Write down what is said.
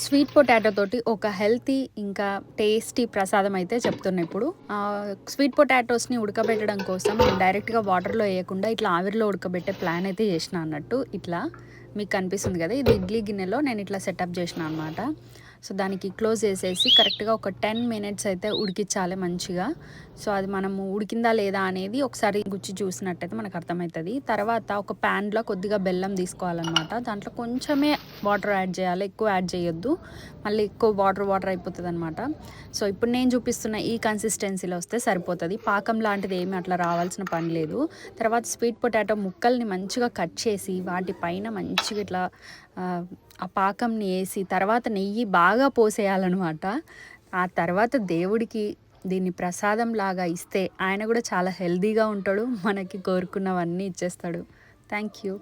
Sweet potato తోటి ఒక healthy ఇంకా టేస్టీ ప్రసాదం అయితే చెప్తున్నా ఇప్పుడు. స్వీట్ పొటాటోస్ని ఉడకబెట్టడం కోసం నేను డైరెక్ట్గా వాటర్లో వేయకుండా ఇట్లా ఆవిరిలో ఉడకబెట్టే ప్లాన్ అయితే చేసిన అన్నట్టు. ఇట్లా మీకు కనిపిస్తుంది కదా, ఇది ఇడ్లీ గిన్నెలో నేను ఇట్లా సెటప్ చేసిన అనమాట. సో దానికి క్లోజ్ చేసేసి కరెక్ట్గా ఒక 10 మినిట్స్ అయితే ఉడికించాలి మంచిగా. సో అది మనము ఉడికిందా లేదా అనేది ఒకసారి గుచ్చి చూసినట్టయితే మనకు అర్థమవుతుంది. తర్వాత ఒక ప్యాన్లో కొద్దిగా బెల్లం తీసుకోవాలన్నమాట. దాంట్లో కొంచెమే వాటర్ యాడ్ చేయాలి, ఎక్కువ యాడ్ చేయొద్దు, మళ్ళీ ఎక్కువ వాటర్ అయిపోతుంది అనమాట. సో ఇప్పుడు నేను చూపిస్తున్న ఈ కన్సిస్టెన్సీలో వస్తే సరిపోతుంది. పాకం లాంటిది ఏమి అట్లా రావాల్సిన పని లేదు. తర్వాత స్వీట్ పొటాటో ముక్కల్ని మంచిగా కట్ చేసి వాటిపైన మంచిగా ఇట్లా ఆ పాకంని వేసి తర్వాత నెయ్యి బాగా పోసేయాలన్నమాట. ఆ తర్వాత దేవుడికి దీన్ని ప్రసాదం లాగా ఇస్తే ఆయన కూడా చాలా హెల్తీగా ఉంటాడు, మనకి కోరుకున్నవన్నీ ఇచ్చేస్తాడు. Thank you.